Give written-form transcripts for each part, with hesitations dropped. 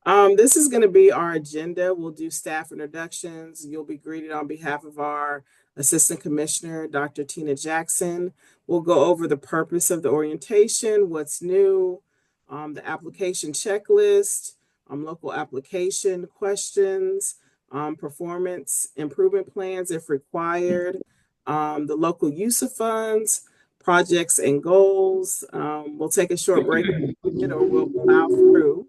This is going to be our agenda. We'll do staff introductions. You'll be greeted on behalf of our Assistant Commissioner, Dr. Tina Jackson. We'll go over the purpose of the orientation, what's new, the application checklist, local application questions, performance improvement plans if required, the local use of funds, projects and goals. We'll take a short break or we'll plow through.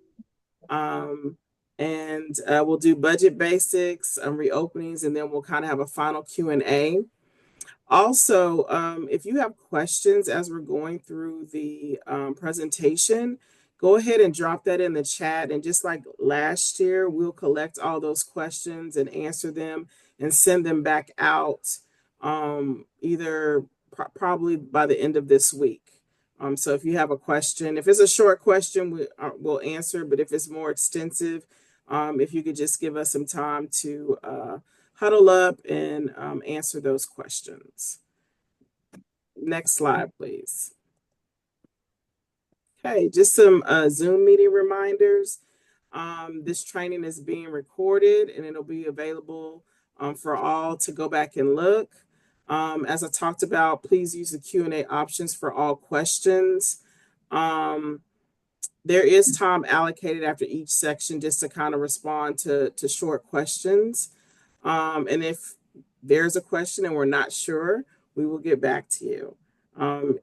Um, and we'll do budget basics, reopenings, and then we'll kind of have a final Q&A. Also, if you have questions as we're going through the presentation, go ahead and drop that in the chat. And just like last year, we'll collect all those questions and answer them and send them back out either probably by the end of this week. So if you have a question, if it's a short question, we'll answer. But if it's more extensive, if you could just give us some time to huddle up and answer those questions. Next slide, please. Okay, just some Zoom meeting reminders. This training is being recorded and it'll be available for all to go back and look. As I talked about, please use the Q&A options for all questions. There is time allocated after each section just to kind of respond to short questions. And if there's a question and we're not sure, we will get back to you.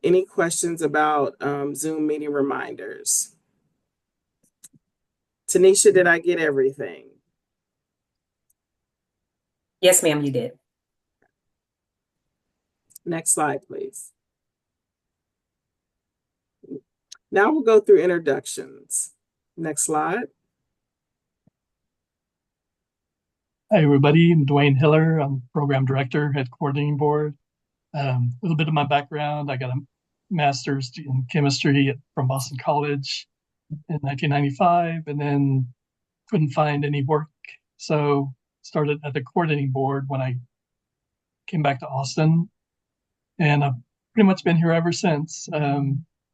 Any questions about Zoom meeting reminders? Tanisha, did I get everything? Yes, ma'am, you did. Next slide, please. Now we'll go through introductions. Next slide. Hi, everybody. I'm Dwayne Hiller. I'm Program Director at Coordinating Board. A little bit of my background. I got a master's in chemistry from Boston College in 1995, and then couldn't find any work. So started at the Coordinating Board when I came back to Austin. And I've pretty much been here ever since.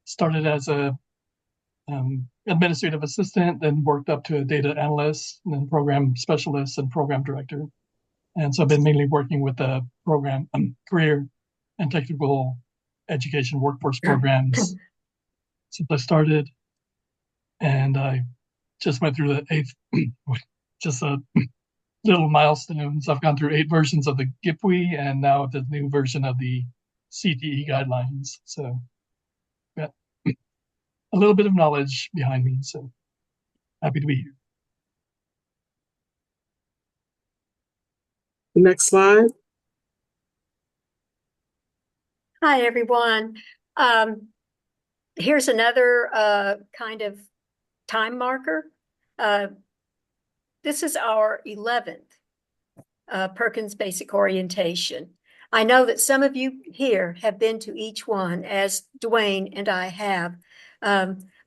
Started as a administrative assistant, then worked up to a data analyst, and then program specialist and program director. And so I've been mainly working with the program, career and technical education workforce programs since I started. And I just went through the 8th, just a little milestones. I've gone through 8 versions of the GIPWE and now the new version of the CTE guidelines. So got a little bit of knowledge behind me. So happy to be here. Next slide. Hi, everyone. Here's another kind of time marker. This is our 11th Perkins Basic Orientation. I know that some of you here have been to each one, as Dwayne and I have.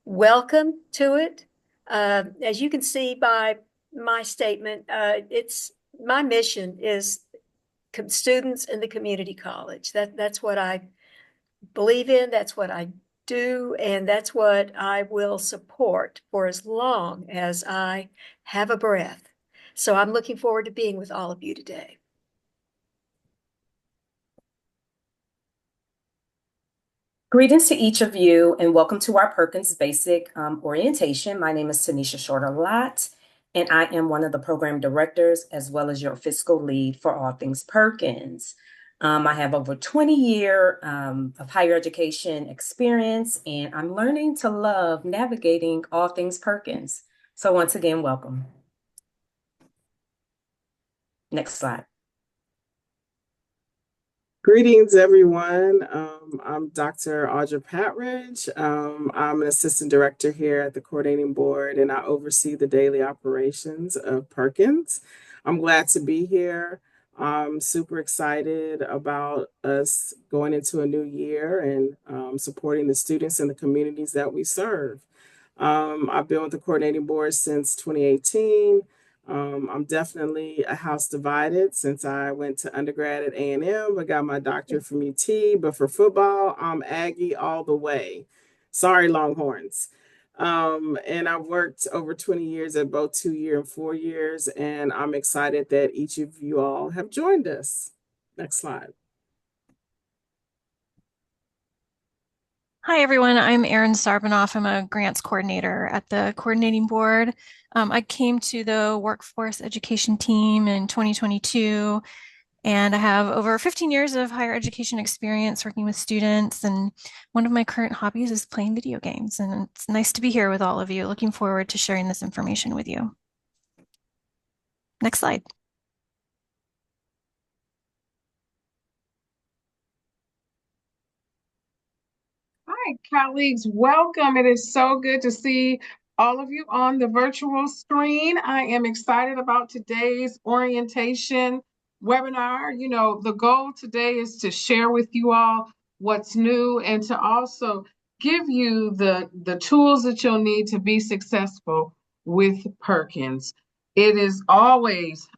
Welcome to it. As you can see by my statement, my mission is students in the community college. That's what I believe in, that's what I do, and that's what I will support for as long as I have a breath. So I'm looking forward to being with all of you today. Greetings to each of you and welcome to our Perkins Basic Orientation. My name is Tanisha Shorter-Lott, and I am one of the program directors as well as your fiscal lead for all things Perkins. I have over 20 years of higher education experience, and I'm learning to love navigating all things Perkins. So once again, welcome. Next slide. Greetings, everyone. I'm Dr. Audra Patridge. I'm an assistant director here at the Coordinating Board, and I oversee the daily operations of Perkins. I'm glad to be here. I'm super excited about us going into a new year and supporting the students and the communities that we serve. I've been with the Coordinating Board since 2018. I'm definitely a house divided since I went to undergrad at A&M. I got my doctorate from UT, but for football, I'm Aggie all the way. Sorry, Longhorns. And I've worked over 20 years at both 2 year and 4 years, and I'm excited that each of you all have joined us. Next slide. Hi, everyone. I'm Erin Sarbanoff. I'm a grants coordinator at the coordinating board. I came to the workforce education team in 2022, and I have over 15 years of higher education experience working with students. And one of my current hobbies is playing video games. And it's nice to be here with all of you. Looking forward to sharing this information with you. Next slide. Hi, colleagues. Welcome. It is so good to see all of you on the virtual screen. I am excited about today's orientation webinar. You know, the goal today is to share with you all what's new and to also give you the tools that you'll need to be successful with Perkins. It is always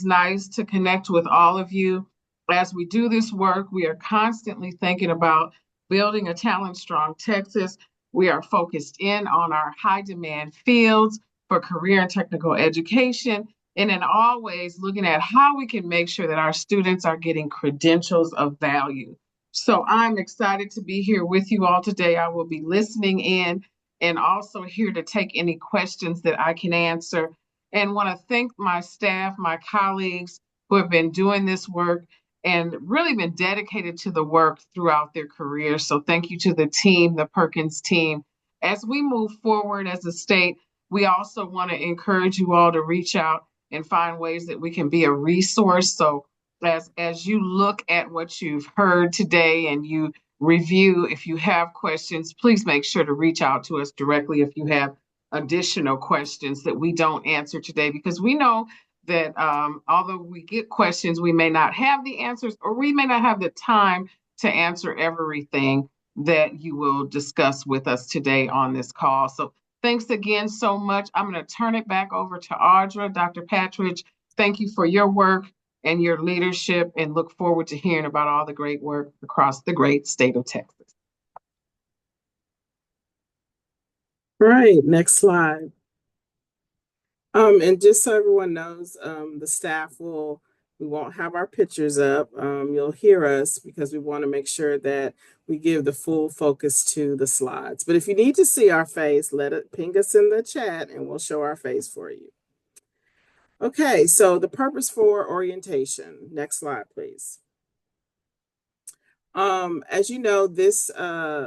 nice to connect with all of you. As we do this work, we are constantly thinking about building a talent strong Texas. We are focused in on our high demand fields for career and technical education, and then always looking at how we can make sure that our students are getting credentials of value. So I'm excited to be here with you all today. I will be listening in and also here to take any questions that I can answer. And want to thank my staff, my colleagues who have been doing this work and really been dedicated to the work throughout their careers. So thank you to the team, the Perkins team. As we move forward as a state, we also want to encourage you all to reach out and find ways that we can be a resource. So as you look at what you've heard today and you review, if you have questions, please make sure to reach out to us directly if you have additional questions that we don't answer today, because we know that although we get questions, we may not have the answers or we may not have the time to answer everything that you will discuss with us today on this call. So thanks again so much. I'm going to turn it back over to Audra. Dr. Patridge, thank you for your work and your leadership, and look forward to hearing about all the great work across the great state of Texas. All right, next slide. And just so everyone knows, we won't have our pictures up. You'll hear us because we want to make sure that we give the full focus to the slides. But if you need to see our face, ping us in the chat and we'll show our face for you. Okay, so the purpose for orientation. Next slide, please. As you know, this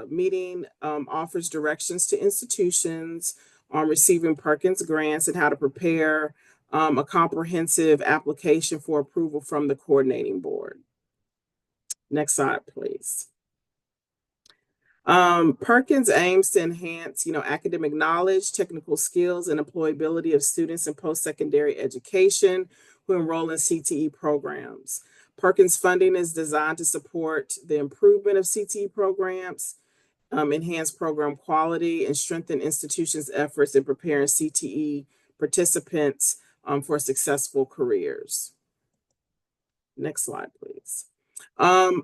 meeting offers directions to institutions on receiving Perkins grants and how to prepare a comprehensive application for approval from the coordinating board. Next slide, please. Perkins aims to enhance, academic knowledge, technical skills, and employability of students in post-secondary education who enroll in CTE programs. Perkins funding is designed to support the improvement of CTE programs, enhance program quality, and strengthen institutions' efforts in preparing CTE participants for successful careers. Next slide, please.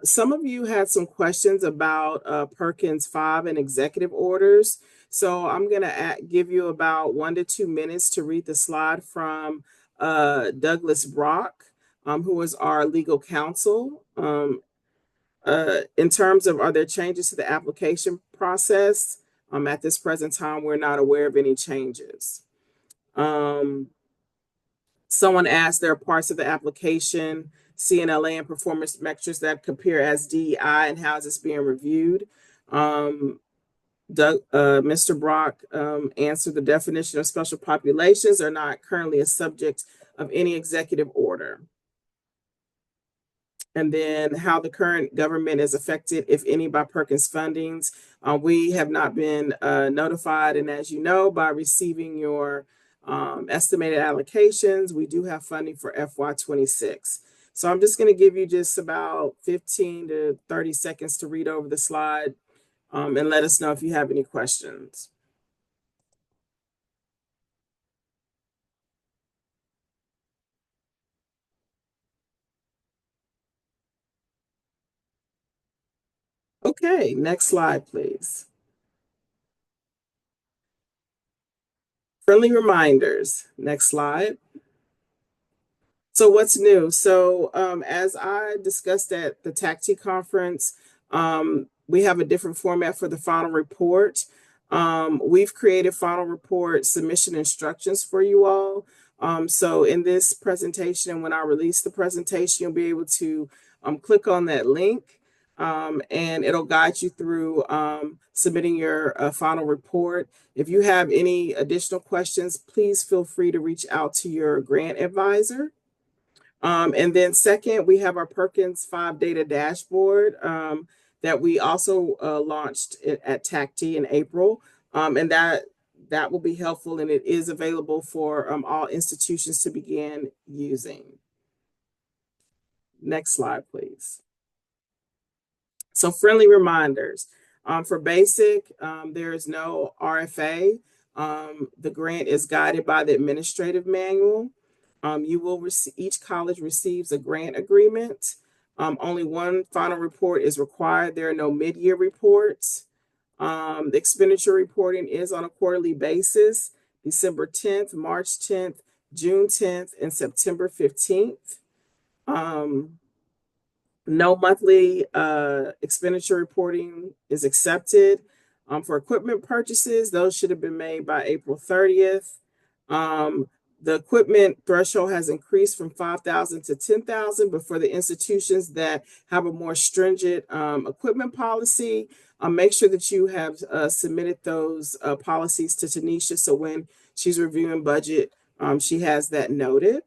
Some of you had some questions about Perkins 5 and executive orders. So I'm going to give you about 1 to 2 minutes to read the slide from Douglas Brock, who is our legal counsel. In terms of, are there changes to the application process? At this present time, we're not aware of any changes. Someone asked, there are parts of the application, CNLA and performance metrics that compare as DEI, and how is this being reviewed? Mr. Brock answered, the definition of special populations are not currently a subject of any executive order. And then how the current government is affected, if any, by Perkins fundings. We have not been notified. And as you know, by receiving your estimated allocations, we do have funding for FY26. So I'm just going to give you just about 15 to 30 seconds to read over the slide and let us know if you have any questions. Okay, next slide, please. Friendly reminders. Next slide. So what's new? So as I discussed at the TACT conference, we have a different format for the final report. We've created final report submission instructions for you all. So in this presentation, when I release the presentation, you'll be able to click on that link and it'll guide you through submitting your final report. If you have any additional questions, please feel free to reach out to your grant advisor. And then second, we have our Perkins 5 data dashboard that we also launched at TACT in April. And that will be helpful, and it is available for all institutions to begin using. Next slide, please. So friendly reminders. For basic, there is no RFA. The grant is guided by the administrative manual. You will receive, each college receives a grant agreement. Only one final report is required. There are no mid-year reports. The expenditure reporting is on a quarterly basis, December 10th, March 10th, June 10th, and September 15th. No monthly expenditure reporting is accepted. For equipment purchases, those should have been made by April 30th. The equipment threshold has increased from 5,000 to 10,000, but for the institutions that have a more stringent equipment policy, make sure that you have submitted those policies to Tanisha, so when she's reviewing budget, she has that noted.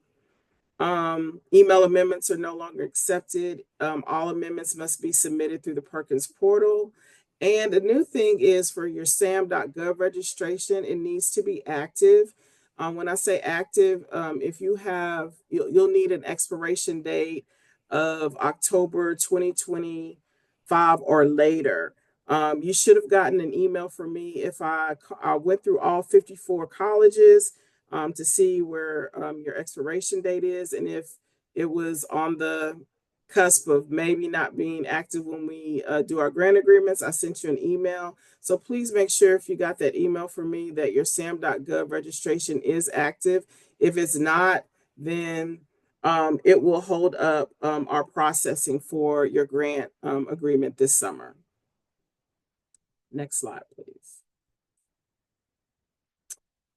Email amendments are no longer accepted. All amendments must be submitted through the Perkins portal. And the new thing is for your SAM.gov registration, it needs to be active. When I say active, if you have, you'll need an expiration date of October 2025 or later. You should have gotten an email from me if I went through all 54 colleges to see where your expiration date is, and if it was on the cusp of maybe not being active when we do our grant agreements. I sent you an email. So please make sure if you got that email from me that your SAM.gov registration is active. If it's not, then it will hold up our processing for your grant agreement this summer. Next slide, please.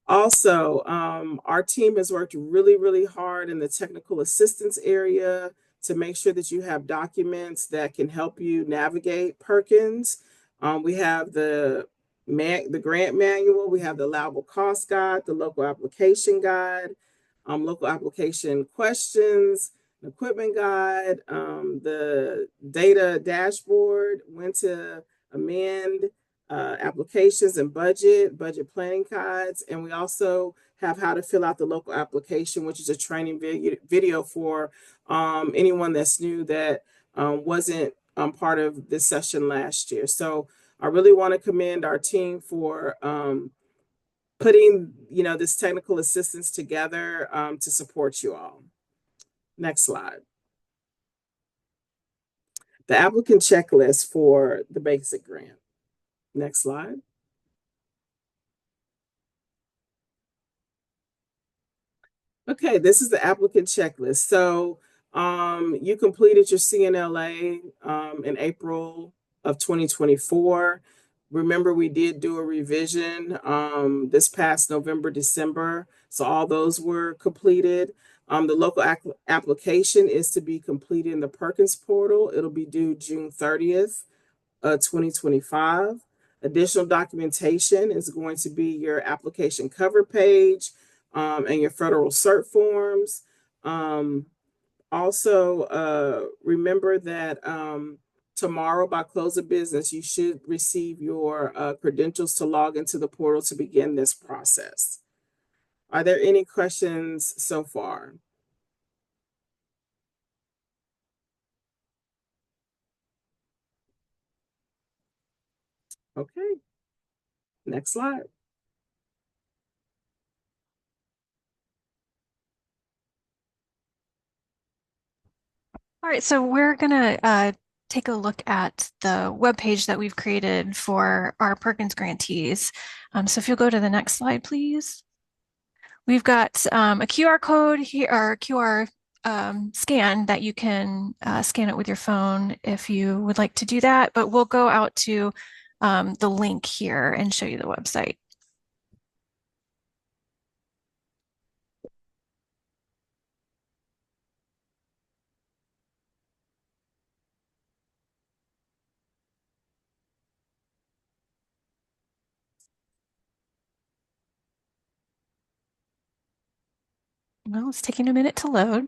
Also, our team has worked really, really hard in the technical assistance area to make sure that you have documents that can help you navigate Perkins. We have the grant manual, we have the allowable cost guide, the local application guide, local application questions, equipment guide, the data dashboard, when to amend, applications and budget planning guides. And we also have how to fill out the local application, which is a training video for anyone that's new that wasn't part of this session last year. So I really want to commend our team for putting this technical assistance together to support you all. Next slide. The applicant checklist for the basic grant. Next slide. Okay, this is the applicant checklist. So you completed your CNLA in April of 2024. Remember, we did do a revision this past November, December. So all those were completed. The local application is to be completed in the Perkins portal. It'll be due June 30th, 2025. Additional documentation is going to be your application cover page and your federal cert forms. Also, remember that tomorrow by close of business, you should receive your credentials to log into the portal to begin this process. Are there any questions so far? Okay, next slide. All right, so we're gonna take a look at the webpage that we've created for our Perkins grantees. So if you'll go to the next slide, please. We've got a QR code here, or QR scan that you can scan it with your phone if you would like to do that, but we'll go out to the link here and show you the website. Well, it's taking a minute to load.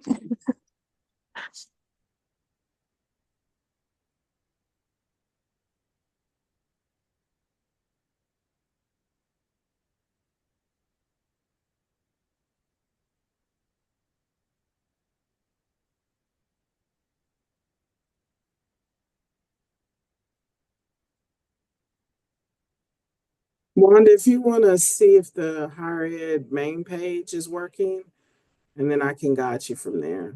Wanda, if you want to see if the higher ed main page is working, and then I can guide you from there.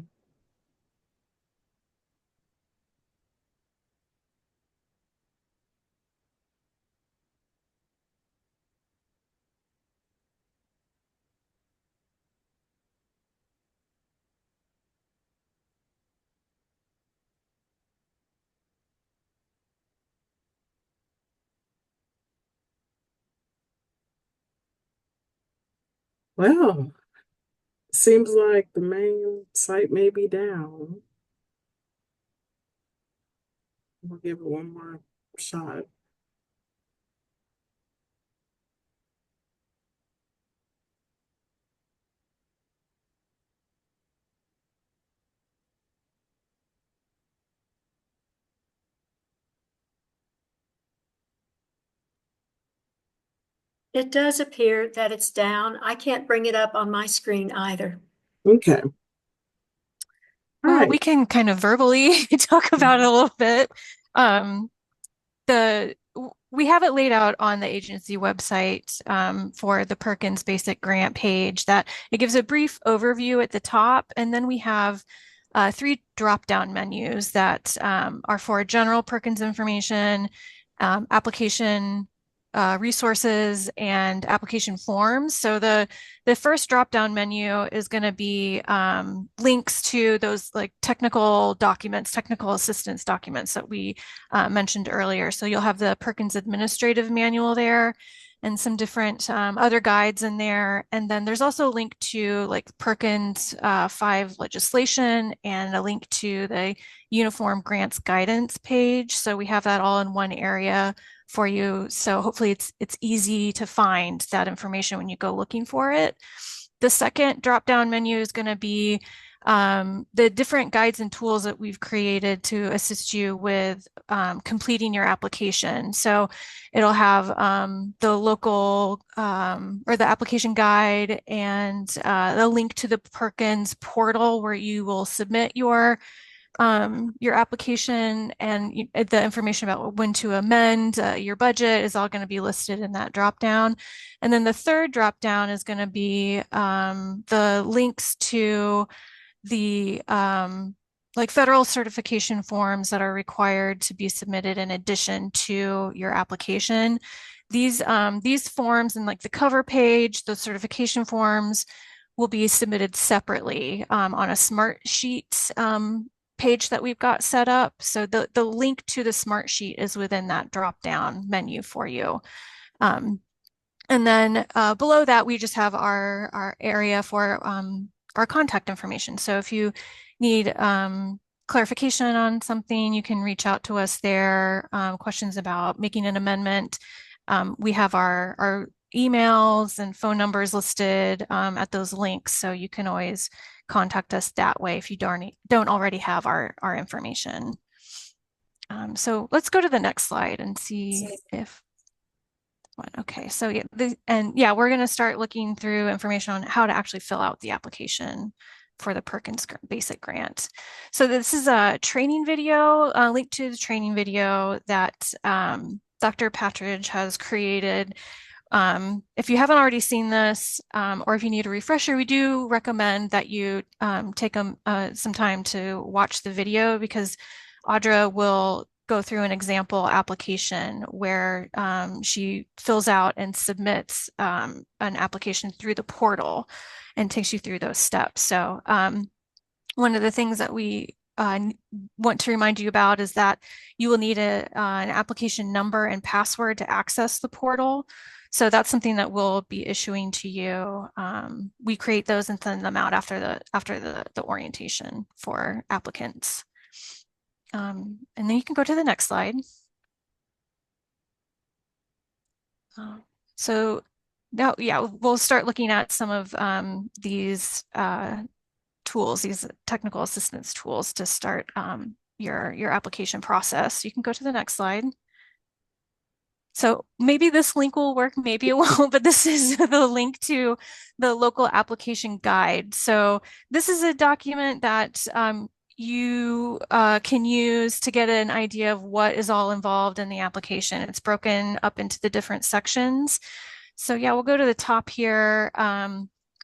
Well, seems like the main site may be down. We'll give it one more shot. It does appear that it's down. I can't bring it up on my screen either. Okay. All Well, we right. can kind of verbally talk about it a little bit. Um, we have it laid out on the agency website for the Perkins Basic Grant page that it gives a brief overview at the top, and then we have three drop-down menus that are for general Perkins information, application resources, and application forms. So the first drop-down menu is going to be links to those like technical documents, technical assistance documents that we mentioned earlier. So you'll have the Perkins Administrative Manual there and some different other guides in there. And then there's also a link to like Perkins 5 legislation and a link to the Uniform Grants Guidance page. So we have that all in one area for you. So hopefully it's easy to find that information when you go looking for it. The second drop-down menu is going to be the different guides and tools that we've created to assist you with completing your application. So it'll have the local or the application guide and the link to the Perkins portal where you will submit your application, and the information about when to amend your budget is all going to be listed in that drop down. And then the third drop down is going to be the links to the like federal certification forms that are required to be submitted in addition to your application. These forms and like the cover page, the certification forms will be submitted separately on a smart sheet page that we've got set up. So the link to the smart sheet is within that drop down menu for you. And then below that, we just have our area for our contact information. So if you need clarification on something, you can reach out to us there. Questions about making an amendment. We have our emails and phone numbers listed at those links. So you can always contact us that way if you don't already have our information. So let's go to the next slide and see if okay, so yeah, we're going to start looking through information on how to actually fill out the application for the Perkins Basic Grant. So this is a training video, a link to the training video that Dr. Patridge has created. If you haven't already seen this, or if you need a refresher, we do recommend that you take some time to watch the video because Audra will go through an example application where she fills out and submits an application through the portal and takes you through those steps. So one of the things that we want to remind you about is that you will need an application number and password to access the portal. So that's something that we'll be issuing to you. We create those and send them out after the orientation for applicants. And then you can go to the next slide. So now, yeah, we'll start looking at some of these tools, these technical assistance tools to start your application process. You can go to the next slide. So maybe this link will work, maybe it won't, but this is the link to the local application guide. So this is a document that you can use to get an idea of what is all involved in the application. It's broken up into the different sections. So yeah, we'll go to the top here.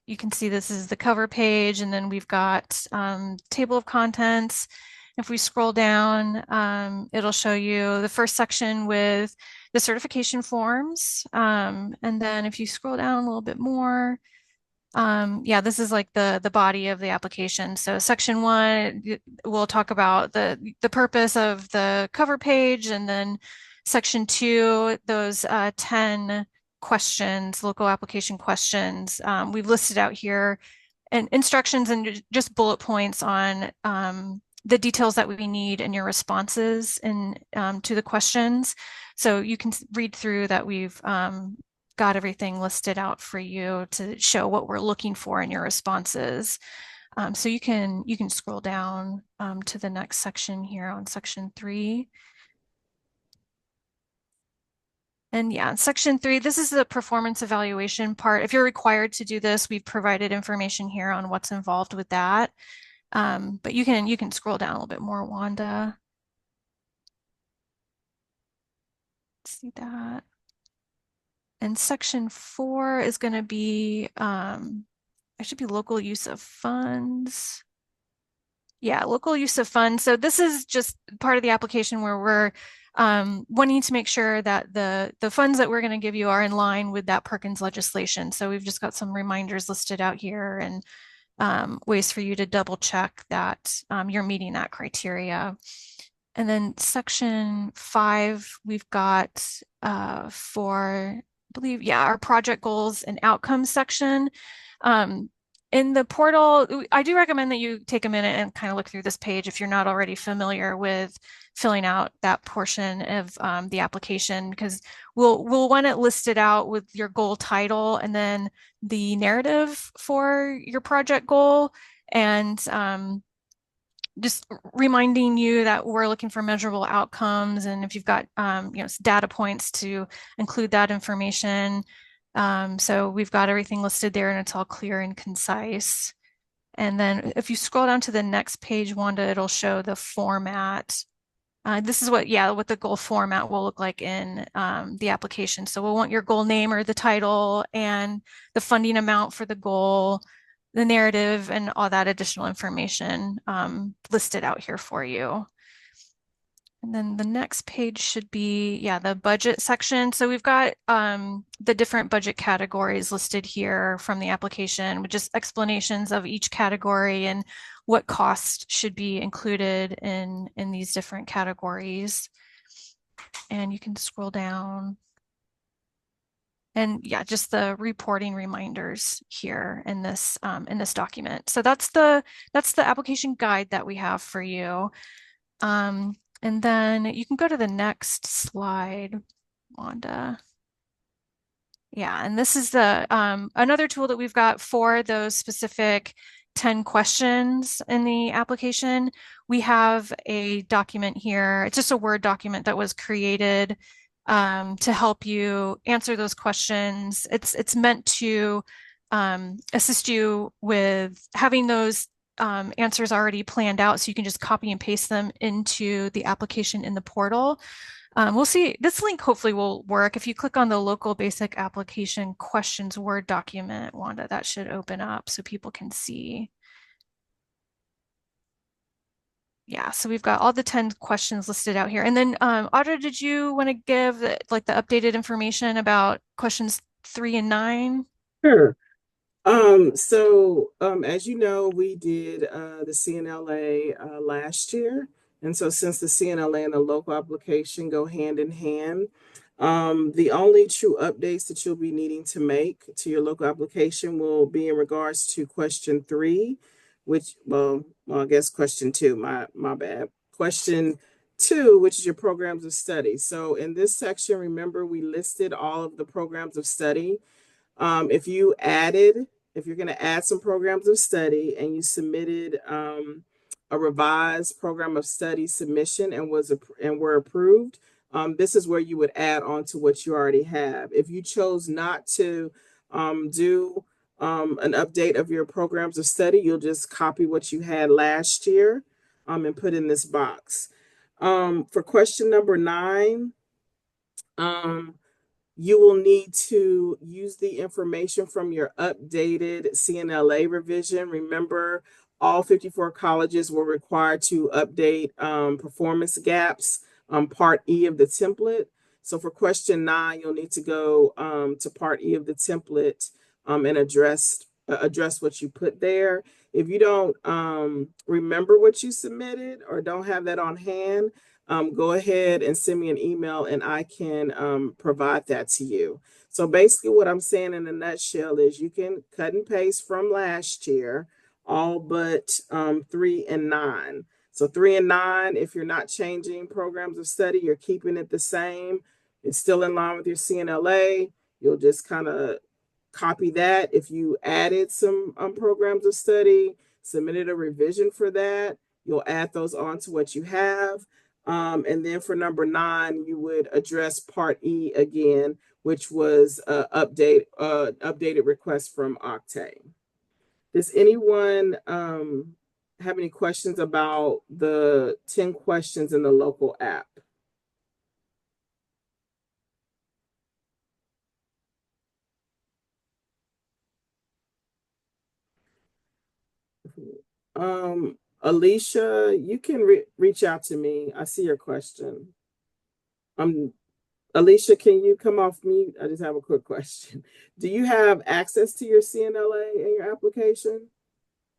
You can see this is the cover page, and then we've got table of contents. If we scroll down, it'll show you the first section with the certification forms. And then if you scroll down a little bit more, yeah, this is like the body of the application. So section 1, we'll talk about the purpose of the cover page, and then section 2, those 10 questions, local application questions, we've listed out here, and instructions and just bullet points on the details that we need in your responses and to the questions. So you can read through that. We've got everything listed out for you to show what we're looking for in your responses. So you can scroll down to the next section here on section 3. And yeah, section 3, this is the performance evaluation part. If you're required to do this, we've provided information here on what's involved with that. But you can scroll down a little bit more, Wanda. Let's see that. And section 4 is going to be, it should be local use of funds. Yeah, local use of funds. So this is just part of the application where we're wanting to make sure that the funds that we're going to give you are in line with that Perkins legislation. So we've just got some reminders listed out here and ways for you to double check that you're meeting that criteria. And then section 5, we've got for, I believe, yeah, our project goals and outcomes section. In the portal, I do recommend that you take a minute and kind of look through this page if you're not already familiar with filling out that portion of the application, because we'll want it listed out with your goal title and then the narrative for your project goal, and just reminding you that we're looking for measurable outcomes, and if you've got data points to include that information. So we've got everything listed there and it's all clear and concise. And then if you scroll down to the next page, Wanda, it'll show the format. This is what the goal format will look like in the application. So we'll want your goal name or the title and the funding amount for the goal, the narrative, and all that additional information listed out here for you. And then the next page should be, the budget section. So we've got the different budget categories listed here from the application with just explanations of each category and what costs should be included in these different categories. And you can scroll down. And yeah, just the reporting reminders here in this document. So that's the application guide that we have for you. And then you can go to the next slide, Wanda. Yeah, and this is the another tool that we've got for those specific 10 questions in the application. We have a document here. It's just a Word document that was created to help you answer those questions. It's meant to assist you with having those answers already planned out, so you can just copy and paste them into the application in the portal. We'll see, this link hopefully will work. If you click on the local basic application questions Word document, Wanda, that should open up so people can see. Yeah, so we've got all the 10 questions listed out here. And then Audra, did you want to give like the updated information about questions 3 and 9? Sure. As you know, we did the CNLA last year. And so since the CNLA and the local application go hand in hand, the only true updates that you'll be needing to make to your local application will be in regards to question 3, which, I guess question 2, my bad. Question 2, which is your programs of study. So in this section, remember we listed all of the programs of study. If you added, if you're going to add some programs of study and you submitted a revised program of study submission and were approved, this is where you would add on to what you already have. If you chose not to do an update of your programs of study, you'll just copy what you had last year and put in this box. For question number 9, you will need to use the information from your updated CNLA revision. Remember, all 54 colleges were required to update performance gaps, Part E of the template. So for question 9, you'll need to go to Part E of the template and address what you put there. If you don't remember what you submitted or don't have that on hand, go ahead and send me an email and I can provide that to you. So basically what I'm saying in a nutshell is you can cut and paste from last year, all but 3 and 9. So 3 and 9, if you're not changing programs of study, you're keeping it the same. It's still in line with your CNLA. You'll just kind of copy that. If you added some programs of study, submitted a revision for that, you'll add those on to what you have. And then for number 9, you would address Part E again, which was updated request from Octane. Does anyone have any questions about the 10 questions in the local app? Alicia, you can reach out to me. I see your question. Alicia, can you come off mute? I just have a quick question. Do you have access to your CNLA in your application?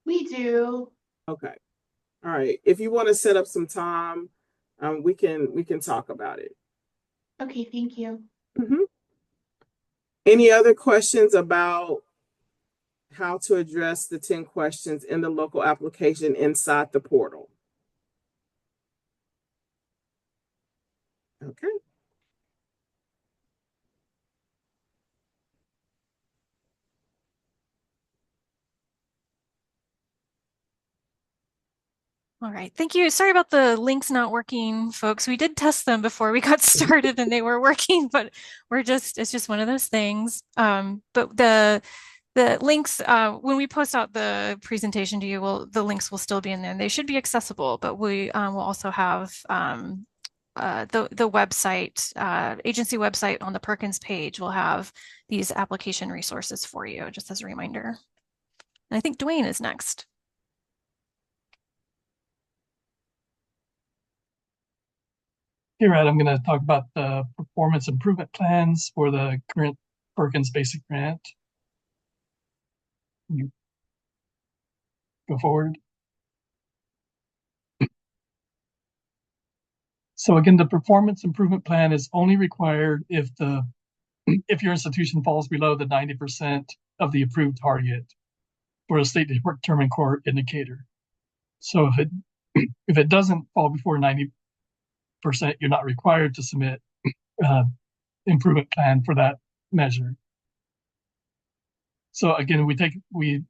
We do. Okay. All right. If you want to set up some time, we can talk about it. Okay, thank you. Mm-hmm. Any other questions about how to address the 10 questions in the local application inside the portal? Okay. All right, thank you. Sorry about the links not working, folks. We did test them before we got started and they were working, but it's just one of those things. But the links, when we post out the presentation to you, the links will still be in there. They should be accessible, but we will also have the website, agency website on the Perkins page will have these application resources for you, just as a reminder. And I think Dwayne is next. Here, Ed, I'm going to talk about the performance improvement plans for the current Perkins Basic Grant. You go forward. So again, the performance improvement plan is only required if your institution falls below the 90% of the approved target for a state determined core indicator. So if it doesn't fall before 90%, you're not required to submit improvement plan for that measure. So again, we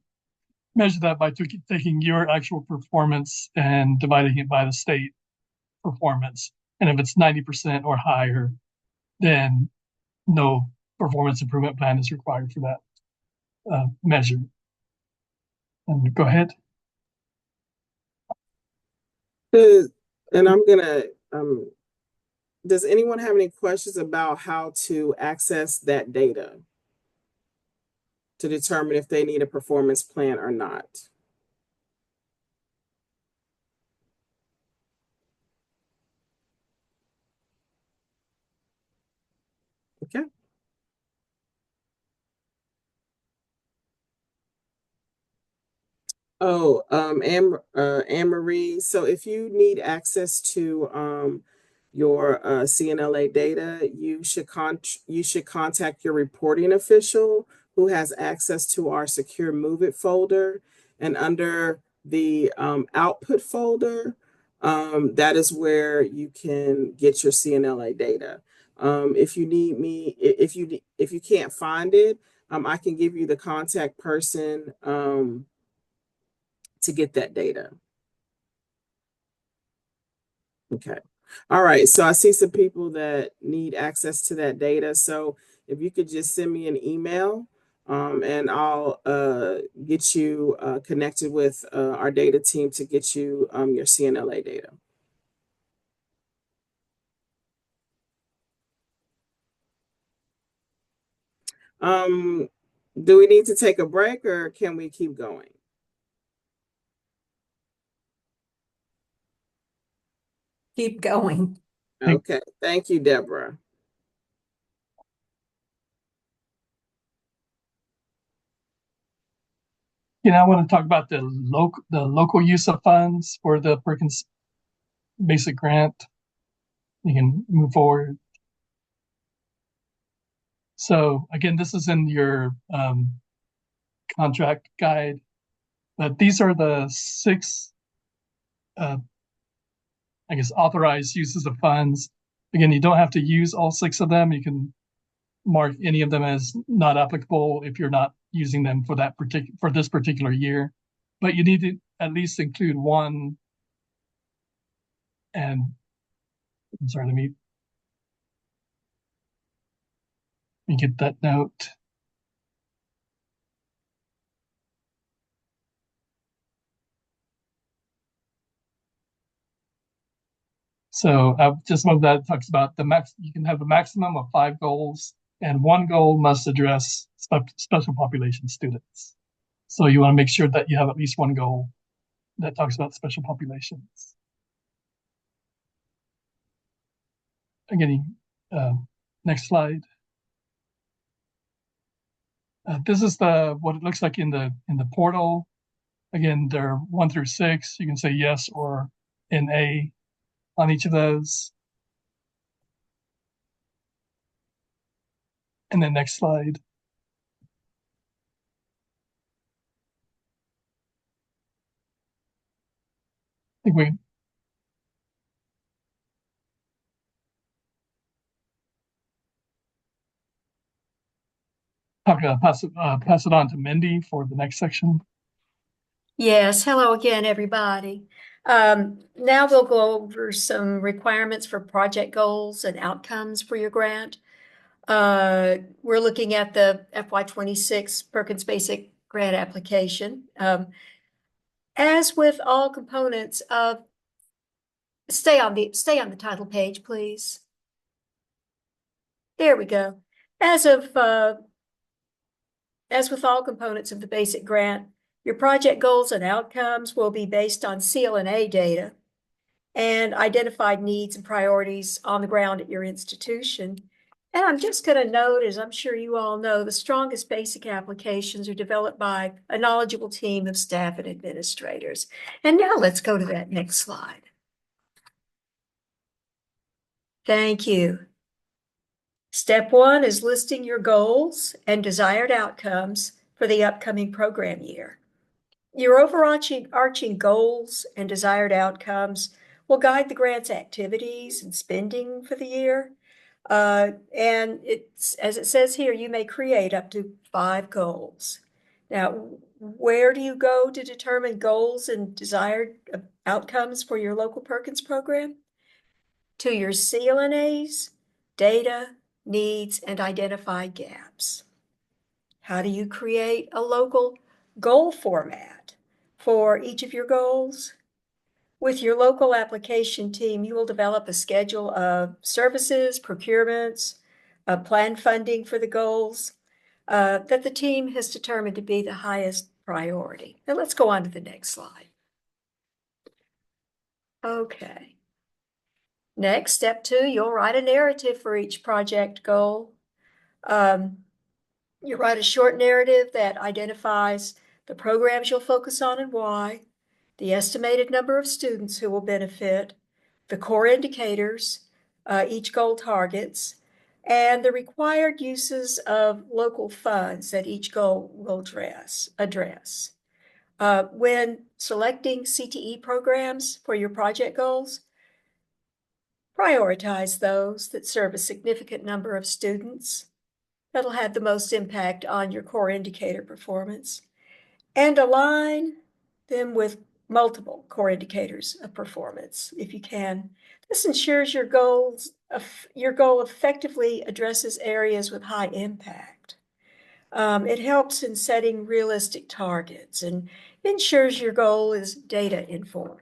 measure that by taking your actual performance and dividing it by the state performance. And if it's 90% or higher, then no performance improvement plan is required for that measure. And go ahead. And I'm gonna does anyone have any questions about how to access that data to determine if they need a performance plan or not? Oh, Anne Marie. So if you need access to your CNLA data, you should contact your reporting official who has access to our secure Move It folder. And under the output folder, that is where you can get your CNLA data. If you need me, if you can't find it, I can give you the contact person. To get that data. Okay. All right. So I see some people that need access to that data. So if you could just send me an email, and I'll get you connected with our data team to get you your CNLA data. Um, do we need to take a break or can we keep going? Keep going. Okay. Thank you, Deborah. I want to talk about the local use of funds for the Perkins Basic Grant. You can move forward. So again, this is in your contract guide, but these are the 6, I guess, authorized uses of funds. Again, you don't have to use all 6 of them. You can mark any of them as not applicable if you're not using them for this particular year, but you need to at least include one. And I'm sorry, let me get that note. So just above that, it talks about you can have a maximum of 5 goals, and one goal must address special population students. So you want to make sure that you have at least one goal that talks about special populations. Again, next slide. This is what it looks like in the portal. Again, there are 1 through 6. You can say yes or NA on each of those. And then next slide. I think we pass it on to Mindy for the next section. Yes, hello again, everybody. Now we'll go over some requirements for project goals and outcomes for your grant. We're looking at the FY26 Perkins Basic Grant application. As with all components of, stay on the title page, please. There we go. As with all components of the basic grant, your project goals and outcomes will be based on CLNA data and identified needs and priorities on the ground at your institution. And I'm just going to note, as I'm sure you all know, the strongest basic applications are developed by a knowledgeable team of staff and administrators. And now let's go to that next slide. Thank you. Step 1 is listing your goals and desired outcomes for the upcoming program year. Your overarching goals and desired outcomes will guide the grant's activities and spending for the year. And it's, as it says here, you may create up to 5 goals. Now, where do you go to determine goals and desired outcomes for your local Perkins program? To your CLNAs, data, needs, and identified gaps. How do you create a local goal format for each of your goals? With your local application team, you will develop a schedule of services, procurements, planned funding for the goals that the team has determined to be the highest priority. Now let's go on to the next slide. Okay. Next, step 2, you'll write a narrative for each project goal. You write a short narrative that identifies the programs you'll focus on and why, the estimated number of students who will benefit, the core indicators, each goal targets, and the required uses of local funds that each goal will address. When selecting CTE programs for your project goals, prioritize those that serve a significant number of students. That'll have the most impact on your core indicator performance, and align them with multiple core indicators of performance if you can. This ensures your goal effectively addresses areas with high impact. It helps in setting realistic targets and ensures your goal is data informed.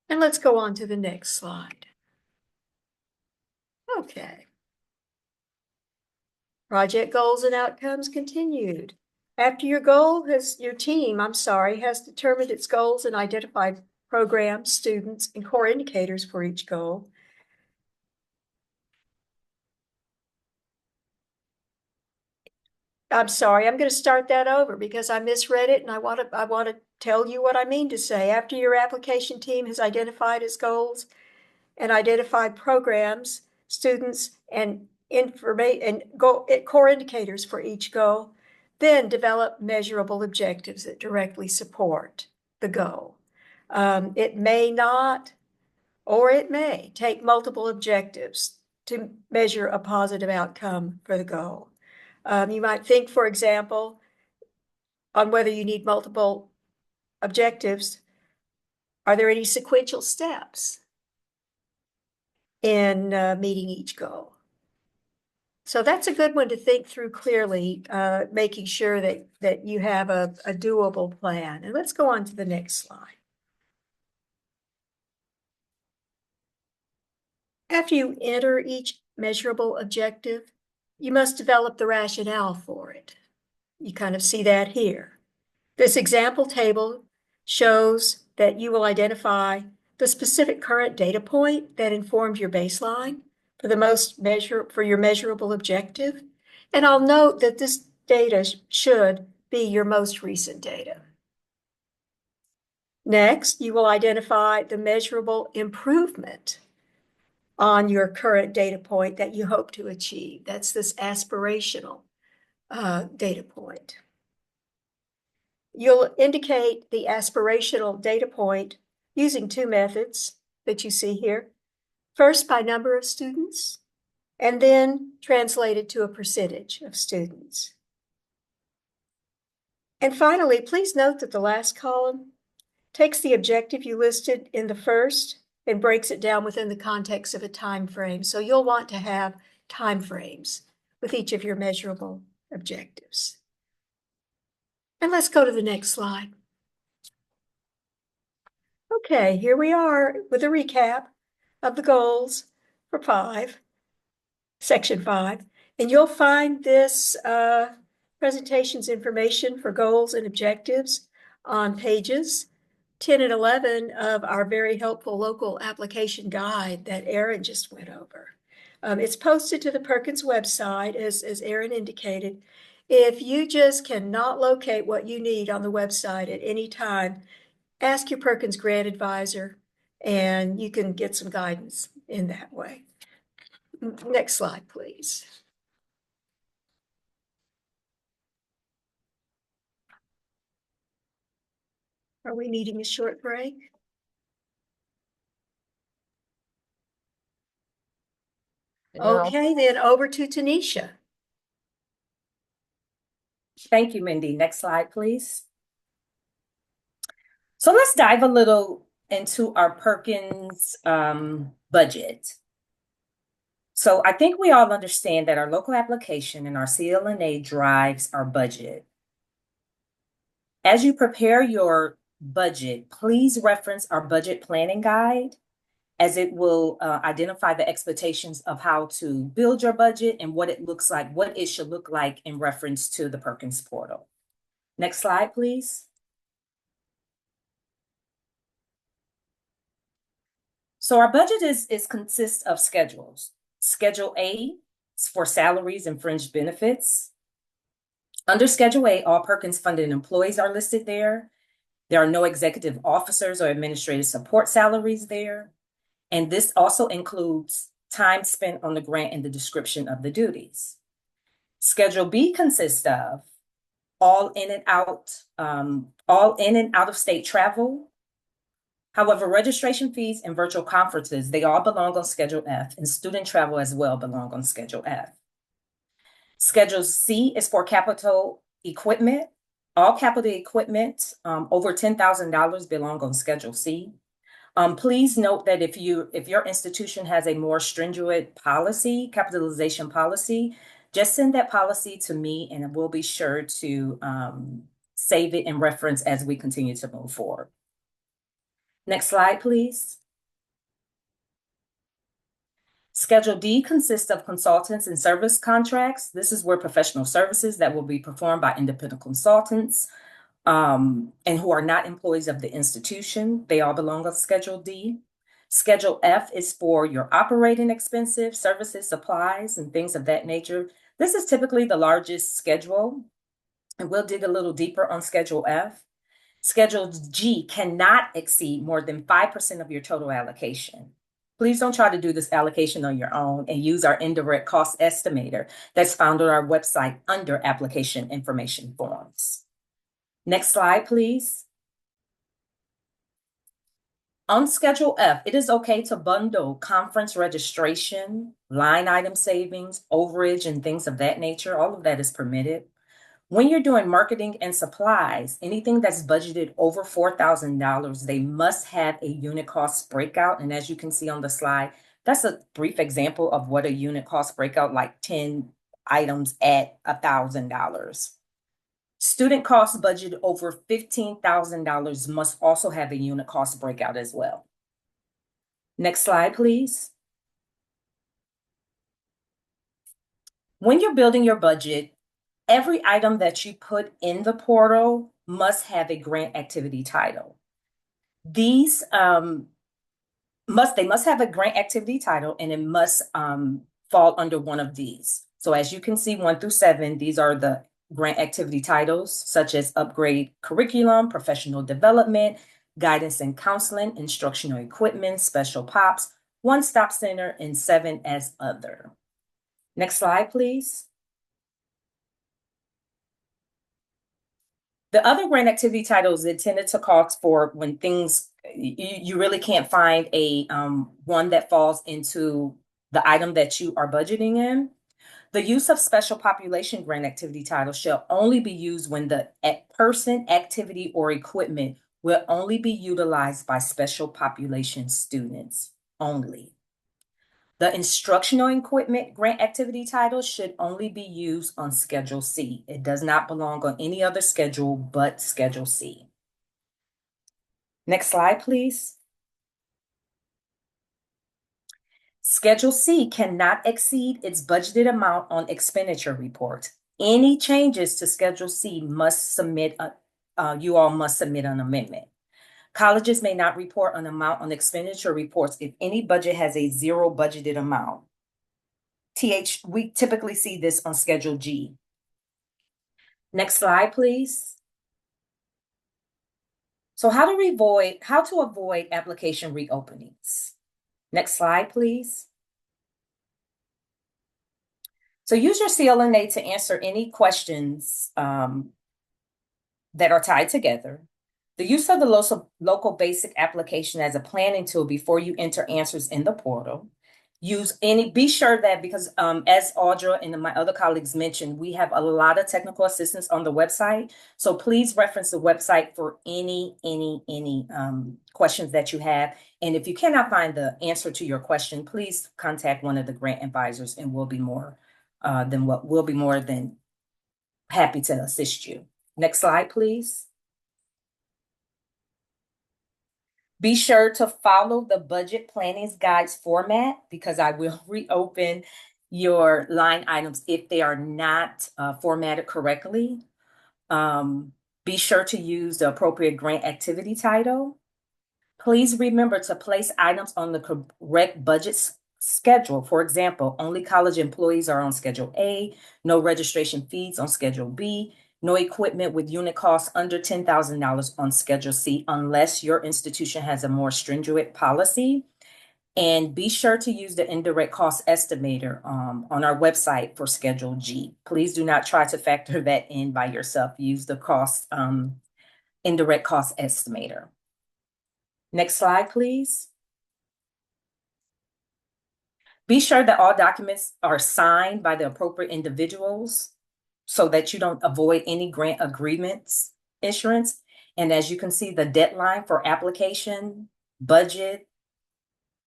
And let's go on to the next slide. Okay. Project goals and outcomes continued. After your team has determined its goals and identified programs, students, and core indicators for each goal. I'm sorry, I'm going to start that over because I misread it and I want to tell you what I mean to say. After your application team has identified its goals and identified programs, students, and core indicators for each goal, then develop measurable objectives that directly support the goal. It may not, or it may take multiple objectives to measure a positive outcome for the goal. You might think, for example, on whether you need multiple objectives. Are there any sequential steps in meeting each goal? So that's a good one to think through clearly, making sure that you have a doable plan. And let's go on to the next slide. After you enter each measurable objective, you must develop the rationale for it. You kind of see that here. This example table shows that you will identify the specific current data point that informed your baseline for your measurable objective. And I'll note that this data should be your most recent data. Next, you will identify the measurable improvement on your current data point that you hope to achieve. That's this aspirational data point. You'll indicate the aspirational data point using two methods that you see here. First, by number of students, and then translated to a percentage of students. And finally, please note that the last column takes the objective you listed in the first and breaks it down within the context of a time frame. So you'll want to have time frames with each of your measurable objectives. And let's go to the next slide. Okay, here we are with a recap of the goals for section 5. And you'll find this presentation's information for goals and objectives on pages 10 and 11 of our very helpful local application guide that Erin just went over. It's posted to the Perkins website, as Erin indicated. If you just cannot locate what you need on the website at any time, ask your Perkins grant advisor and you can get some guidance in that way. Next slide, please. Are we needing a short break? No. Okay, then over to Tanisha. Thank you, Mindy. Next slide, please. So let's dive a little into our Perkins budget. So I think we all understand that our local application and our CLNA drives our budget. As you prepare your budget, please reference our budget planning guide, as it will identify the expectations of how to build your budget and what it looks like, what it should look like in reference to the Perkins portal. Next slide, please. So our budget consists of schedules. Schedule A is for salaries and fringe benefits. Under Schedule A, all Perkins funded employees are listed there. There are no executive officers or administrative support salaries there. And this also includes time spent on the grant and the description of the duties. Schedule B consists of all in and out of state travel. However, registration fees and virtual conferences, they all belong on Schedule F, and student travel as well belong on Schedule F. Schedule C is for capital equipment. All capital equipment over $10,000 belong on Schedule C. Please note that if your institution has a more stringent policy, capitalization policy, just send that policy to me and we'll be sure to save it in reference as we continue to move forward. Next slide, please. Schedule D consists of consultants and service contracts. This is where professional services that will be performed by independent consultants and who are not employees of the institution. They all belong on Schedule D. Schedule F is for your operating expenses, services, supplies, and things of that nature. This is typically the largest schedule, and we'll dig a little deeper on Schedule F. Schedule G cannot exceed more than 5% of your total allocation. Please don't try to do this allocation on your own and use our indirect cost estimator that's found on our website under application information forms. Next slide, please. On Schedule F, it is okay to bundle conference registration, line item savings, overage, and things of that nature. All of that is permitted. When you're doing marketing and supplies, anything that's budgeted over $4,000, they must have a unit cost breakout. And as you can see on the slide, that's a brief example of what a unit cost breakout, like 10 items at $1,000. Student costs budgeted over $15,000 must also have a unit cost breakout as well. Next slide, please. When you're building your budget, every item that you put in the portal must have a grant activity title. These must have a grant activity title, and it must fall under one of these. So as you can see, 1 through 7, these are the grant activity titles, such as upgrade curriculum, professional development, guidance and counseling, instructional equipment, special POPs, one-stop center, and 7 as other. Next slide, please. The other grant activity titles intended to cost for when things, you really can't find a one that falls into the item that you are budgeting in. The use of special population grant activity titles shall only be used when the person, activity, or equipment will only be utilized by special population students only. The instructional equipment grant activity title should only be used on Schedule C. It does not belong on any other schedule but Schedule C. Next slide, please. Schedule C cannot exceed its budgeted amount on expenditure reports. Any changes to Schedule C must submit, you all must submit an amendment. Colleges may not report an amount on expenditure reports if any budget has a zero budgeted amount. We typically see this on Schedule G. Next slide, please. So how to avoid application reopenings. Next slide, please. So use your CLNA to answer any questions that are tied together. The use of the local basic application as a planning tool before you enter answers in the portal. Be sure that because as Audra and my other colleagues mentioned, we have a lot of technical assistance on the website. So please reference the website for any questions that you have. And if you cannot find the answer to your question, please contact one of the grant advisors and we'll be more than happy to assist you. Next slide, please. Be sure to follow the budget planning guides format because I will reopen your line items if they are not formatted correctly. Be sure to use the appropriate grant activity title. Please remember to place items on the correct budget schedule. For example, only college employees are on Schedule A, no registration fees on Schedule B, no equipment with unit costs under $10,000 on Schedule C, unless your institution has a more stringent policy. And be sure to use the indirect cost estimator on our website for Schedule G. Please do not try to factor that in by yourself. Use the indirect cost estimator. Next slide, please. Be sure that all documents are signed by the appropriate individuals so that you don't avoid any grant agreements issuance. And as you can see, the deadline for application, budget,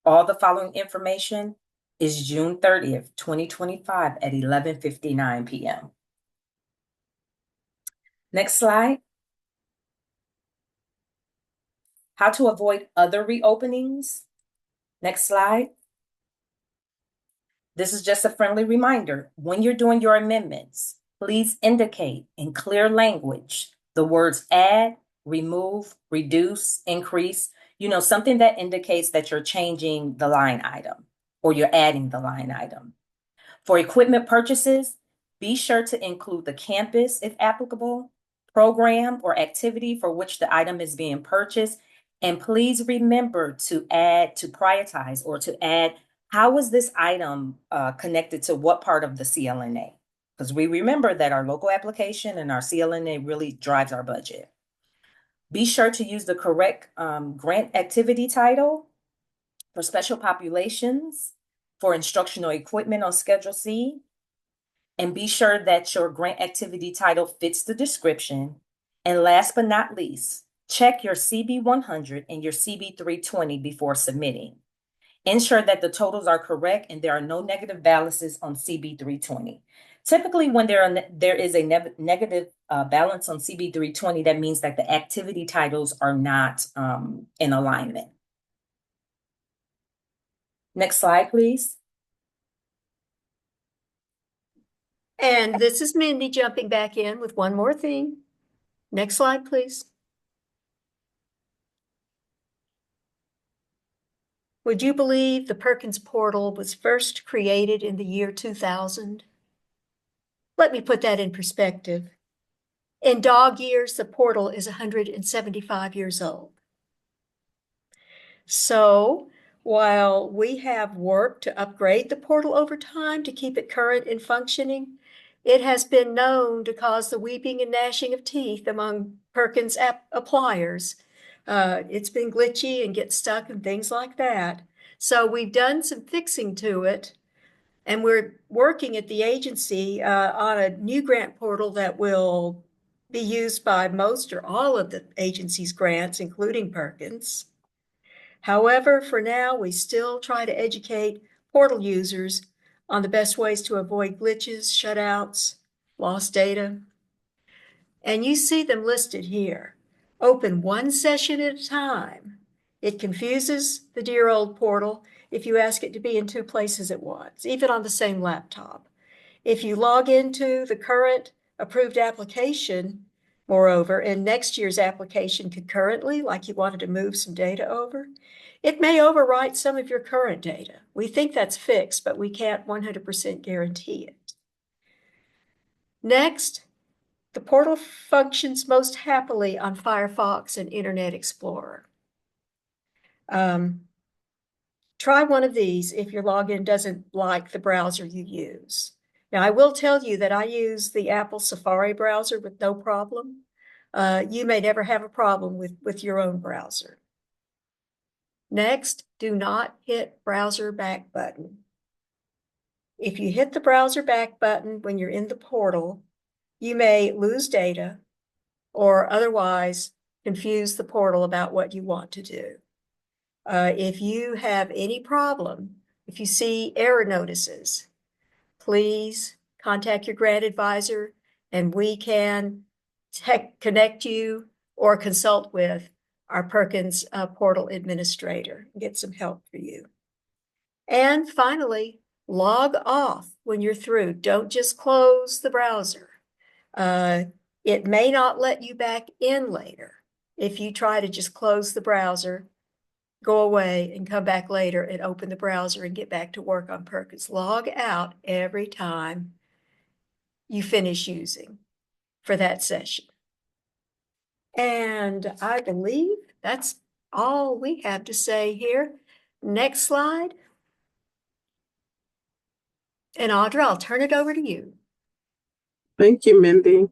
all the following information is June 30th, 2025 at 11:59 p.m. Next slide. How to avoid other reopenings. Next slide. This is just a friendly reminder. When you're doing your amendments, please indicate in clear language the words add, remove, reduce, increase, something that indicates that you're changing the line item or you're adding the line item. For equipment purchases, be sure to include the campus, if applicable, program or activity for which the item is being purchased. And please remember to prioritize or to add, how is this item connected to what part of the CLNA? Because we remember that our local application and our CLNA really drives our budget. Be sure to use the correct grant activity title for special populations, for instructional equipment on Schedule C, and be sure that your grant activity title fits the description. And last but not least, check your CB 100 and your CB 320 before submitting. Ensure that the totals are correct and there are no negative balances on CB 320. Typically, when there is a negative balance on CB 320, that means that the activity titles are not in alignment. Next slide, please. And this is Mindy jumping back in with one more thing. Next slide, please. Would you believe the Perkins portal was first created in the year 2000? Let me put that in perspective. In dog years, the portal is 175 years old. So while we have worked to upgrade the portal over time to keep it current and functioning, it has been known to cause the weeping and gnashing of teeth among Perkins appliers. It's been glitchy and gets stuck and things like that. So we've done some fixing to it, and we're working at the agency on a new grant portal that will be used by most or all of the agency's grants, including Perkins. However, for now, we still try to educate portal users on the best ways to avoid glitches, shutouts, lost data. And you see them listed here. Open one session at a time. It confuses the dear old portal if you ask it to be in two places at once, even on the same laptop. If you log into the current approved application, moreover, in next year's application concurrently, like you wanted to move some data over, it may overwrite some of your current data. We think that's fixed, but we can't 100% guarantee it. Next, the portal functions most happily on Firefox and Internet Explorer. Try one of these if your login doesn't like the browser you use. Now, I will tell you that I use the Apple Safari browser with no problem. You may never have a problem with your own browser. Next, do not hit browser back button. If you hit the browser back button when you're in the portal, you may lose data or otherwise confuse the portal about what you want to do. If you have any problem, if you see error notices, please contact your grant advisor and we can connect you or consult with our Perkins portal administrator and get some help for you. And finally, log off when you're through. Don't just close the browser. It may not let you back in later if you try to just close the browser. go away and come back later and open the browser and get back to work on Perkins. Log out every time you finish using for that session. And I believe that's all we have to say here. Next slide. And Audra, I'll turn it over to you. Thank you, Mindy.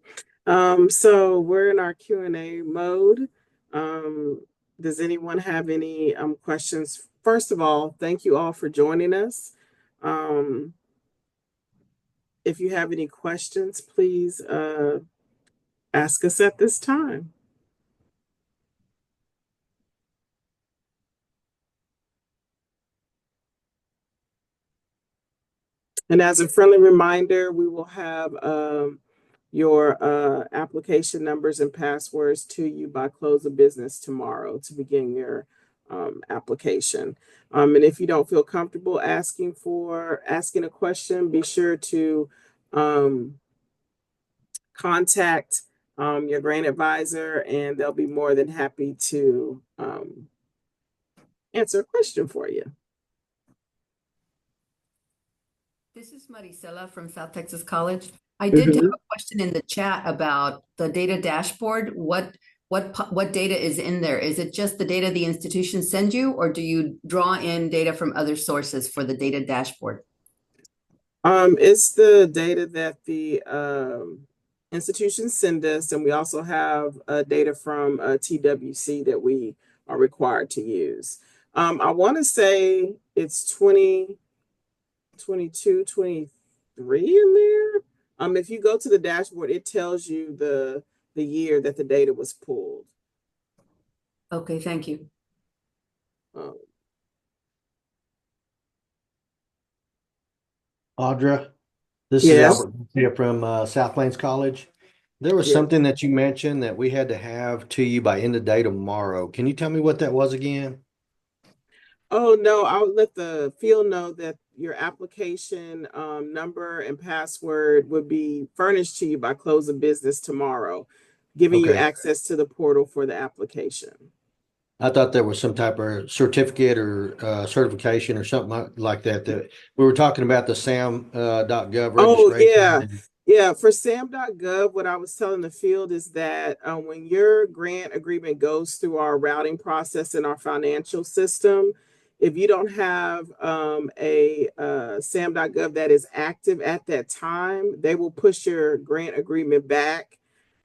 So we're in our Q&A mode. Does anyone have any questions? First of all, thank you all for joining us. If you have any questions, please ask us at this time. And as a friendly reminder, we will have your application numbers and passwords to you by close of business tomorrow to begin your application. And if you don't feel comfortable asking a question, be sure to contact your grant advisor, and they'll be more than happy to answer a question for you. This is Maricela from South Texas College. I did have Mhm. a question in the chat about the data dashboard. What data is in there? Is it just the data the institution sends you, or do you draw in data from other sources for the data dashboard? It's the data that the institutions send us, and we also have data from TWC that we are required to use. I want to say it's 2022, 23 in there. If you go to the dashboard, it tells you the year that the data was pulled. Okay, thank you. Um, Audra, this is yes, Albert here from South Plains College. There was yeah. something that you mentioned that we had to have to you by end of day tomorrow. Can you tell me what that was again? Oh, no, I'll let the field know that your application number and password would be furnished to you by close of business tomorrow, giving you Okay. access to the portal for the application. I thought there was some type of certificate or certification or something like that. That we were talking about the SAM.gov Oh, yeah. registration. Yeah, for SAM.gov, what I was telling the field is that when your grant agreement goes through our routing process in our financial system, if you don't have a SAM.gov that is active at that time, they will push your grant agreement back.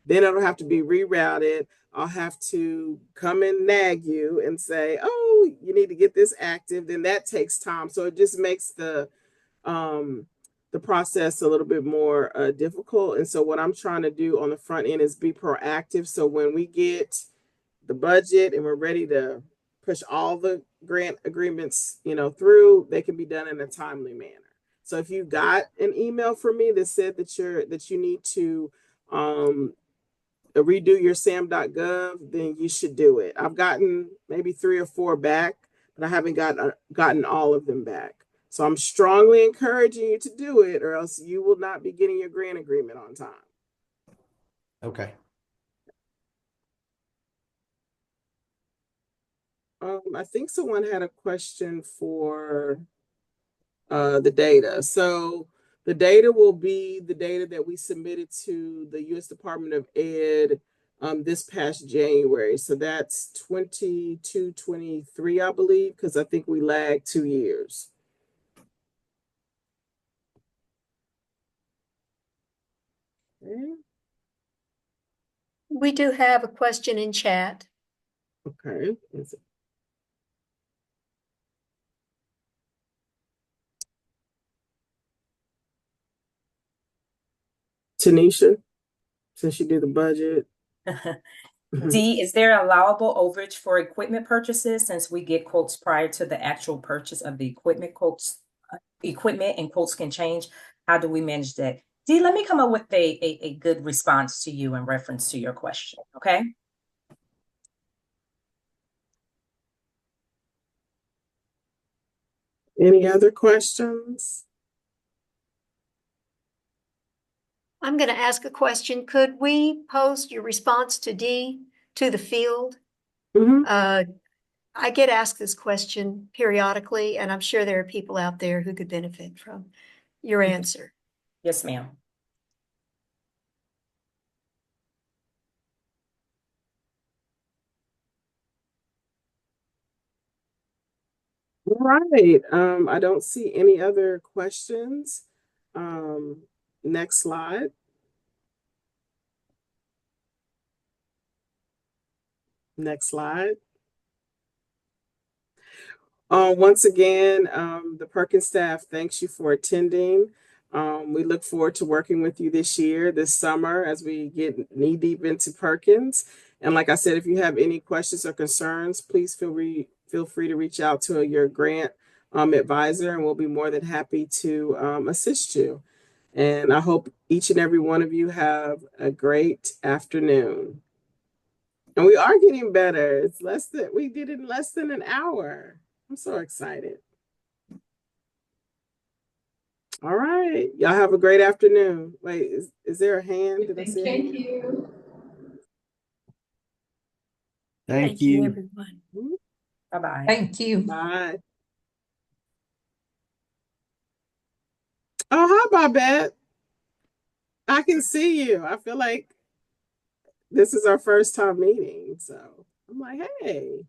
Then it'll have to be rerouted. I'll have to come and nag you and say, oh, you need to get this active. Then that takes time. So it just makes um, the process a little bit more difficult. And so what I'm trying to do on the front end is be proactive. So when we get the budget and we're ready to push all the grant agreements, through, they can be done in a timely manner. So if you got an email from me that said that you need to redo your sam.gov, then you should do it. I've gotten maybe 3 or 4 back, but I haven't gotten all of them back. So I'm strongly encouraging you to do it, or else you will not be getting your grant agreement on time. Okay. I think someone had a question for the data. So the data will be the data that we submitted to the U.S. Department of Ed this past January. So that's 22, 23, I believe, because I think we lagged 2 years. Okay. We do have a question in chat. Okay. Tanisha, since you do the budget. D, is there allowable overage for equipment purchases since we get quotes prior to the actual purchase of the equipment and quotes can change? How do we manage that? D, let me come up with a good response to you in reference to your question, okay? Any other questions? I'm going to ask a question. Could we post your response to D to the field? Mm-hmm. I get asked this question periodically, and I'm sure there are people out there who could benefit from your answer. Yes, ma'am. All right. I don't see any other questions. Next slide. Next slide. Once again, the Perkins staff thanks you for attending. We look forward to working with you this summer, as we get knee deep into Perkins. And like I said, if you have any questions or concerns, please feel free to reach out to your grant advisor, and we'll be more than happy to assist you. And I hope each and every one of you have a great afternoon. And we are getting better. We did it in less than an hour. I'm so excited. All right. Y'all have a great afternoon. Wait, is there a hand? Did I see a hand? Thank you. Thank you. Everyone. Bye-bye. Thank you. Bye. Oh, hi, Babette. I can see you. I feel like this is our first time meeting. So I'm like, hey,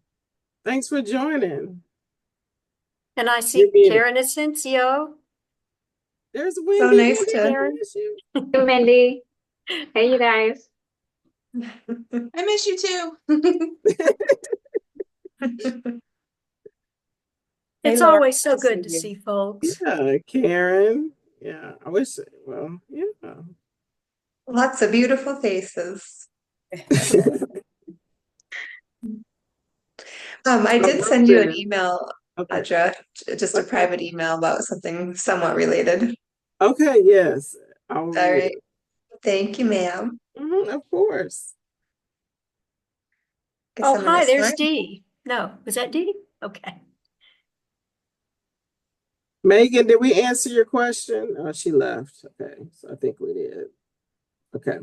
thanks for joining. And I You're see muted. Karen Asensio. There's Wendy. So nice Wendy, to- I miss you. Hey, Mindy. Hey, you guys. I miss you too. It's Laura, always so nice to good to see you. see folks. Yeah, Karen. Yeah, I wish. Well, yeah. Lots of beautiful faces. I did send you an email, Okay. just a Okay. private email about something somewhat related. Okay. Yes. I'll All read right. Thank you, ma'am. it. Of course. Guess Oh, I'm hi, gonna there's start. Dee. No, was that Dee? Okay. Megan, did we answer your question? Oh, she left. Okay. So I think we did. Okay.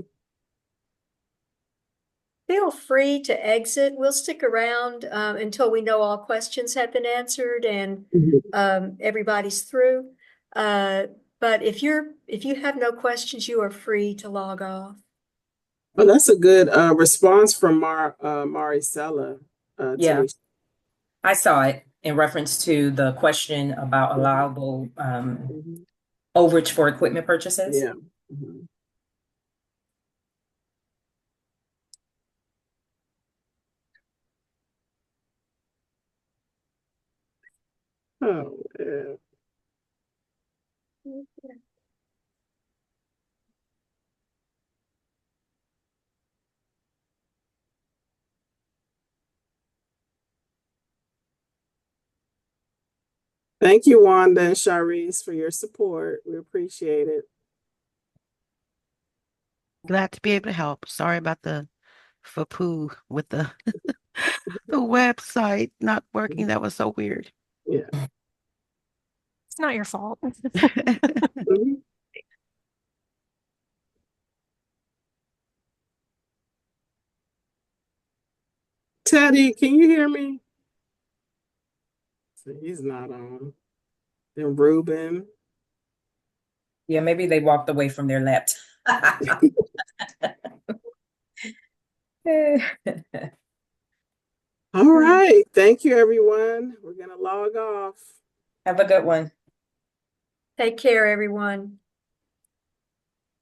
Feel free to exit. We'll stick around until we know all questions have been answered and everybody's through. But if you have no questions, you are free to log off. Oh, that's a good response from Maricela. Yeah. Tanisha. I saw it in reference to the question about allowable overage for equipment purchases. Yeah. Mhm. Oh, yeah. Thank you, Wanda and Sharice, for your support. We appreciate it. Glad to be able to help. Sorry about the fapoo with the the website not working. That was so weird. Yeah. It's not your fault. Mhm. Teddy, can you hear me? So he's not on. Then Ruben. Yeah, maybe they walked away from their laptop. All right. Thank you, everyone. We're going to log off. Have a good one. Take care, everyone.